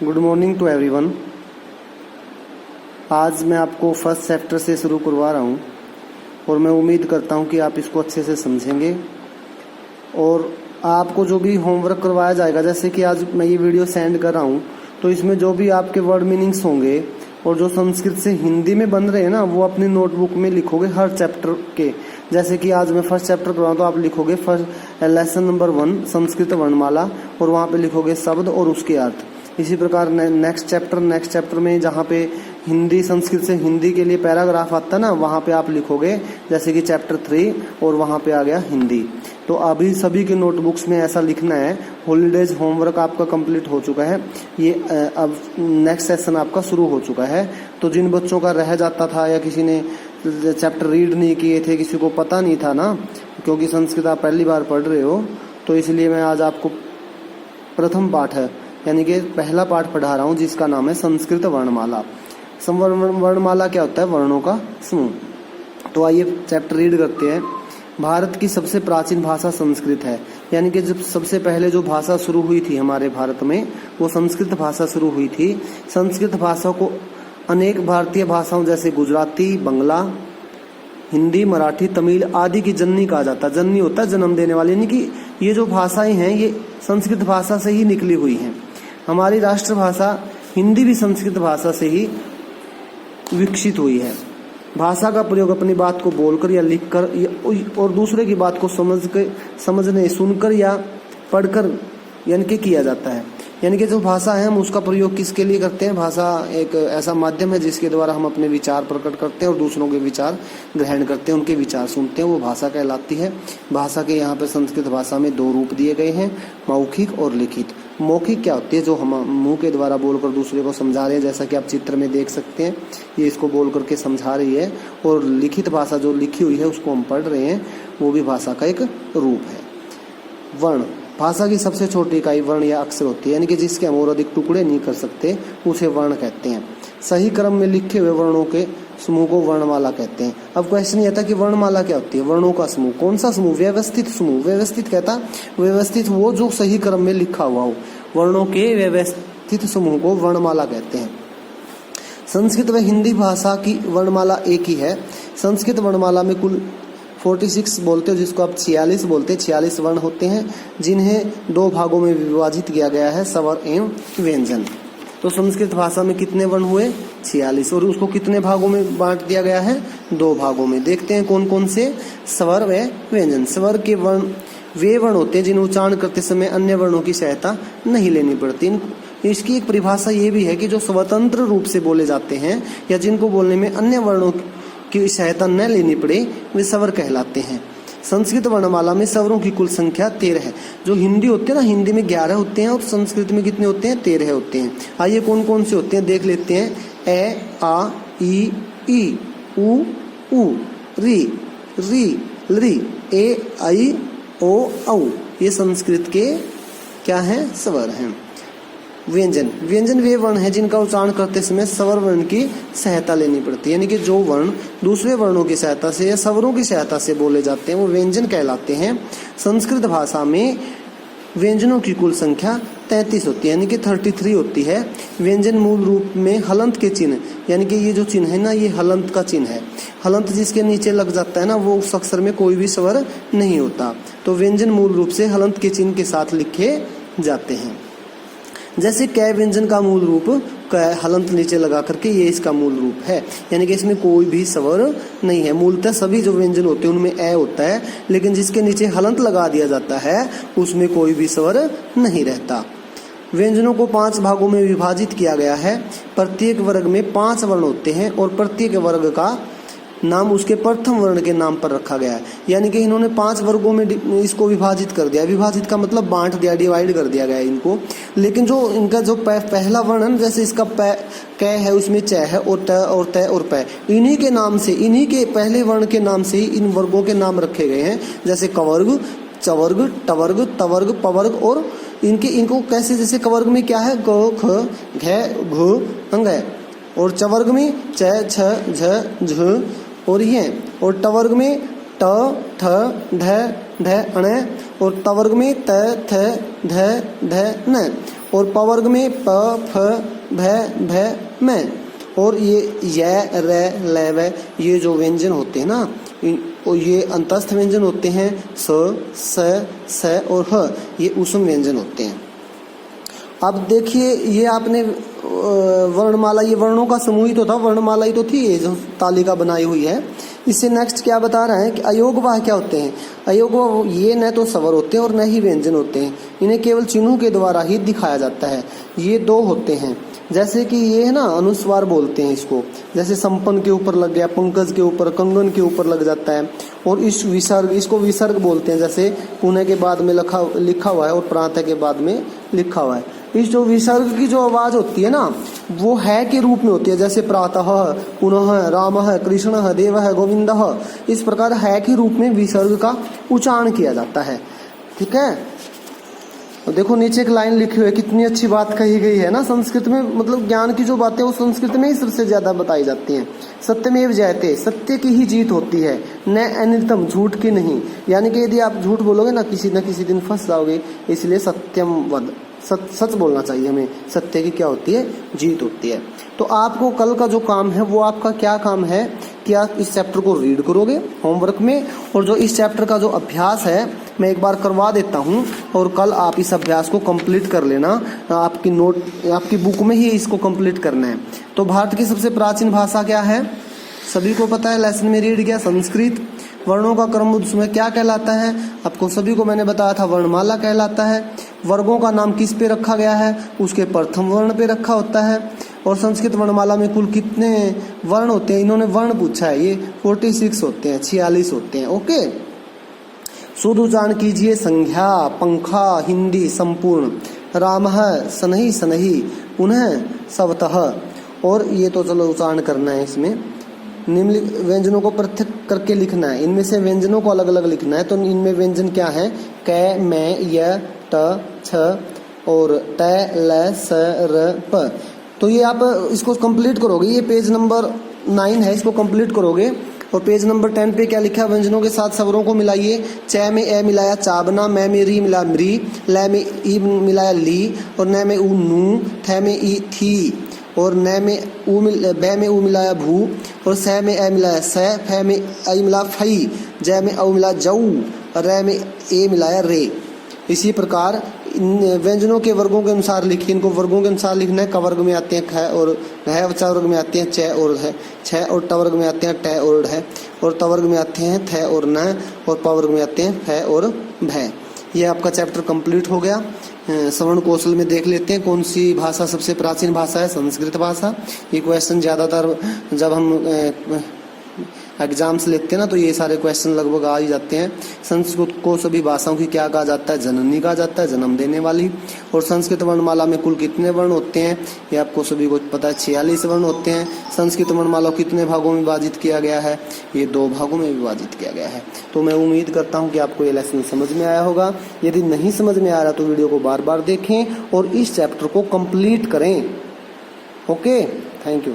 Good morning to everyone. आज मैं आपको फर्स्ट चैप्टर से शुरू करवा रहा हूँ और मैं उम्मीद करता हूँ कि आप इसको अच्छे से समझेंगे। और आपको जो भी होमवर्क करवाया जाएगा, जैसे कि आज मैं ये वीडियो सेंड कर रहा हूँ, तो इसमें जो भी आपके वर्ड मीनिंग्स होंगे और जो संस्कृत से हिंदी में बन रहे हैं ना, वो अपनी नोटबुक में लिखोगे हर चैप्टर के। जैसे कि आज मैं फर्स्ट चैप्टर करवाऊँ तो आप लिखोगे फर्स्ट लेसन नंबर 1 संस्कृत वर्णमाला, और वहाँ पे लिखोगे शब्द और उसके अर्थ। इसी प्रकार नेक्स्ट चैप्टर में जहाँ पे हिंदी संस्कृत से हिंदी के लिए पैराग्राफ आता है ना, वहाँ पे आप लिखोगे जैसे कि चैप्टर 3, और वहाँ पे आ गया हिंदी। तो अभी सभी के नोटबुक्स में ऐसा लिखना है। हॉलीडेज होमवर्क आपका कंप्लीट हो चुका है, ये अब नेक्स्ट सेशन आपका शुरू हो चुका है। तो जिन बच्चों का रह जाता था या किसी ने चैप्टर रीड नहीं किए थे, किसी को पता नहीं था ना, क्योंकि संस्कृत आप पहली बार पढ़ रहे हो, तो इसलिए मैं आज आपको प्रथम पाठ है यानी कि पहला पाठ पढ़ा रहा हूँ, जिसका नाम है संस्कृत वर्णमाला। वर्णमाला क्या होता है? वर्णों का समूह। तो आइए चैप्टर रीड करते हैं। भारत की सबसे प्राचीन भाषा संस्कृत है, यानी कि जब सबसे पहले जो भाषा शुरू हुई थी हमारे भारत में, वो संस्कृत भाषा शुरू हुई थी। संस्कृत भाषा को अनेक भारतीय भाषाओं जैसे गुजराती, बंगला, हिंदी, मराठी, तमिल आदि की जननी कहा जाता है। जननी होता है जन्म देने वाली, यानी कि ये जो भाषाएं हैं ये संस्कृत भाषा से ही निकली हुई हैं। हमारी राष्ट्रभाषा हिंदी भी संस्कृत भाषा से ही विकसित हुई है। भाषा का प्रयोग अपनी बात को बोलकर या लिखकर और दूसरे की बात को समझने, सुनकर या पढ़कर यानी कि किया जाता है। यानी कि जो भाषा है हम उसका प्रयोग किसके लिए करते हैं? भाषा एक ऐसा माध्यम है जिसके द्वारा हम अपने विचार प्रकट करते हैं और दूसरों के विचार ग्रहण करते हैं, उनके विचार सुनते हैं, वो भाषा कहलाती है। भाषा के यहाँ पे संस्कृत भाषा में 2 रूप दिए गए हैं, मौखिक और लिखित। मौखिक क्या होती है? जो हम मुंह के द्वारा बोलकर दूसरे को समझा रहे हैं, जैसा कि आप चित्र में देख सकते हैं, ये इसको बोल करके समझा रही है। और लिखित भाषा जो लिखी हुई है उसको हम पढ़ रहे हैं, वो भी भाषा का एक रूप है। वर्ण, भाषा की सबसे छोटी इकाई वर्ण या अक्षर होती है, यानी कि जिसके हम और अधिक टुकड़े नहीं कर सकते, उसे वर्ण कहते हैं। सही क्रम में लिखे हुए वर्णों के समूह को वर्णमाला कहते हैं। अब क्वेश्चन ये था कि वर्णमाला क्या होती है? वर्णों का समूह। कौन सा समूह? व्यवस्थित समूह। व्यवस्थित कहता, व्यवस्थित वो जो सही क्रम में लिखा हुआ हो। वर्णों के व्यवस्थित समूह को वर्णमाला कहते हैं। संस्कृत व हिंदी भाषा की वर्णमाला एक ही है। संस्कृत वर्णमाला में कुल 46 बोलते हो, जिसको आप 46 बोलते हैं। 46 वर्ण होते हैं, जिन्हें 2 भागों में विभाजित किया गया है, स्वर एवं व्यंजन। तो संस्कृत भाषा में कितने वर्ण हुए? 46, और उसको कितने भागों में बांट दिया गया है? 2 भागों में। देखते हैं कौन कौन से? स्वर व व्यंजन। स्वर के वर्ण वे वर्ण होते हैं जिन्हें उच्चारण करते समय अन्य वर्णों की सहायता नहीं लेनी पड़ती। इसकी एक परिभाषा ये भी है कि जो स्वतंत्र रूप से बोले जाते हैं या जिनको बोलने में अन्य वर्णों की सहायता न लेनी पड़े, वे स्वर कहलाते हैं। संस्कृत वर्णमाला में स्वरों की कुल संख्या 13 है। जो हिंदी होते हैं ना, हिंदी में 11 होते हैं और संस्कृत में कितने होते हैं? 13 होते हैं। आइए कौन कौन से होते हैं देख लेते हैं। ए, आ, ई, उ, री, री, ए, आई, ओ, औ, ये संस्कृत के क्या हैं? स्वर हैं। व्यंजन, व्यंजन वे वर्ण हैं जिनका उच्चारण करते समय स्वर वर्ण की सहायता लेनी पड़ती है, यानी कि जो वर्ण दूसरे वर्णों की सहायता से या स्वरों की सहायता से बोले जाते हैं वो व्यंजन कहलाते हैं। संस्कृत भाषा में व्यंजनों की कुल संख्या 33 होती है, यानी कि 33 होती है। व्यंजन मूल रूप में हलंत के चिन्ह, यानी कि ये जो चिन्ह है ना, ये हलंत का चिन्ह है। हलंत जिसके नीचे लग जाता है ना, वो उस अक्षर में कोई भी स्वर नहीं होता। तो व्यंजन मूल रूप से हलंत के चिन्ह के साथ लिखे जाते हैं। जैसे कै व्यंजन का मूल रूप कै हलंत नीचे लगा करके, ये इसका मूल रूप है, यानी कि इसमें कोई भी स्वर नहीं है। मूलतः सभी जो व्यंजन होते हैं उनमें ए होता है, लेकिन जिसके नीचे हलंत लगा दिया जाता है उसमें कोई भी स्वर नहीं रहता। व्यंजनों को 5 भागों में विभाजित किया गया है। प्रत्येक वर्ग में 5 वर्ण होते हैं और प्रत्येक वर्ग का नाम उसके प्रथम वर्ण के नाम पर रखा गया है। यानी कि इन्होंने 5 वर्गों में इसको विभाजित कर दिया। विभाजित का मतलब बांट दिया, डिवाइड कर दिया गया इनको। लेकिन जो इनका जो पहला वर्ण, जैसे इसका कै है, उसमें च है और त और त और पै, इन्हीं के नाम से, इन्हीं के पहले वर्ण के नाम से ही इन वर्गों के नाम रखे गए हैं। जैसे कवर्ग, चवर्ग, टवर्ग, तवर्ग, पवर्ग, और इनको कैसे? जैसे कवर्ग में क्या है? ग, ख, घ, घ, अंग है, और चवर्ग में च, छ, झ, झ और ये, और टवर्ग में ट, ठ, ढ, ढ, अण, और तवर्ग में त, थ, ध, ध, न। और पवर्ग में प फ भ भ मैं, और ये य र ल व ये जो व्यंजन होते हैं ना, और ये अंतस्थ व्यंजन होते हैं, स और ह ये ऊष्म व्यंजन होते हैं। अब देखिए ये आपने वर्णमाला, ये वर्णों का समूह ही तो था, वर्णमाला ही तो थी ये जो तालिका बनाई हुई है। इससे नेक्स्ट क्या बता रहे हैं कि अयोगवाह क्या होते हैं। अयोगवाह ये न तो स्वर होते हैं और न ही व्यंजन होते हैं, इन्हें केवल चिन्हों के द्वारा ही दिखाया जाता है। ये दो होते हैं, जैसे कि ये है ना अनुस्वार बोलते हैं इसको, जैसे संपन्न के ऊपर लग गया, पंकज के ऊपर, कंगन के ऊपर लग जाता है। और इस विसर्ग, इसको विसर्ग बोलते हैं, जैसे पुनः के बाद में लिखा हुआ है और प्रातः के बाद में लिखा हुआ है। इस जो विसर्ग की जो आवाज होती है ना, वो है के रूप में होती है, जैसे प्रातः, पुनः, रामः, कृष्णः, देवः, गोविंदः, इस प्रकार है के रूप में विसर्ग का उच्चारण किया जाता है। ठीक है, तो देखो नीचे एक लाइन लिखी हुई है, कितनी अच्छी बात कही गई है ना संस्कृत में। मतलब ज्ञान की जो बातें वो संस्कृत में ही सबसे ज्यादा बताई जाती हैं। सत्यमेव जयते, सत्य की ही जीत होती है, न अनितम, झूठ की नहीं। यानी कि यदि आप झूठ बोलोगे ना किसी दिन फंस जाओगे, इसलिए सत्यम वद, सच बोलना चाहिए हमें। सत्य की क्या होती है, जीत होती है। तो आपको कल का जो काम है वो आपका क्या काम है कि आप इस चैप्टर को रीड करोगे होमवर्क में, और जो इस चैप्टर का जो अभ्यास है मैं एक बार करवा देता हूं, और कल आप इस अभ्यास को कंप्लीट कर लेना। आपकी नोट, आपकी बुक में ही इसको कंप्लीट करना है। तो भारत की सबसे प्राचीन भाषा क्या है, सभी को पता है, लेसन में रीड किया, संस्कृत। वर्णों का क्रम उसमें क्या कहलाता है, आपको सभी को मैंने बताया था, वर्णमाला कहलाता है। वर्गों का नाम किस पे रखा गया है, उसके प्रथम वर्ण पे रखा होता है। और संस्कृत वर्णमाला में कुल कितने वर्ण होते हैं, इन्होंने वर्ण पूछा है, ये 46 होते हैं, 46 होते हैं। ओके, शुद्ध उच्चारण कीजिए। संज्ञा, पंखा, हिंदी संपूर्ण, रामः, सनहि सनहि, पुनः सवतः। और ये तो चलो उच्चारण करना है, इसमें निम्नलिखित व्यंजनों को पृथक करके लिखना है। इनमें से व्यंजनों को अलग अलग लिखना है। तो इनमें व्यंजन क्या है, क, मैं, य, ट, छ और ट, ल, स, र, प। तो ये आप इसको कंप्लीट करोगे, ये पेज नंबर 9 है, इसको कंप्लीट करोगे। और पेज नंबर 10 पे क्या लिखा है, व्यंजनों के साथ स्वरों को मिलाइए। च में ए मिलाया चाबना, मैं में री मिलाया मृ, ल में ई मिलाया ली, और न में ऊ नू, थ में ई थी, और न में ऊ ब में ऊ मिलाया भू, और स में ए मिलाया स, फ में आई मिला फई, ज में औ मिला जऊ, र में ए मिलाया रे। इसी प्रकार व्यंजनों के वर्गों के अनुसार लिखिए। इनको वर्गों के अनुसार लिखना है। क वर्ग में आते हैं ख और घ, च वर्ग में आते हैं च और घ, छ, और ट वर्ग में आते हैं ट और ढ, और त वर्ग में आते हैं थ और न, और प वर्ग में आते हैं फ और भ। ये आपका चैप्टर कंप्लीट हो गया। श्रवण कौशल में देख लेते हैं कौन सी भाषा सबसे प्राचीन भाषा है, संस्कृत भाषा। ये क्वेश्चन ज्यादातर जब हम एग्जाम्स लेते हैं ना, तो ये सारे क्वेश्चन लगभग आ ही जाते हैं। संस्कृत को सभी भाषाओं की क्या कहा जाता है, जननी कहा जाता है, जन्म देने वाली। और संस्कृत वर्णमाला में कुल कितने वर्ण होते हैं, ये आपको सभी को पता है, 46 वर्ण होते हैं। संस्कृत वर्णमाला को कितने भागों में विभाजित किया गया है, ये 2 भागों में विभाजित किया गया है। तो मैं उम्मीद करता हूँ कि आपको ये लेसन समझ में आया होगा। यदि नहीं समझ में आ रहा तो वीडियो को बार बार देखें और इस चैप्टर को कंप्लीट करें। Okay, thank you.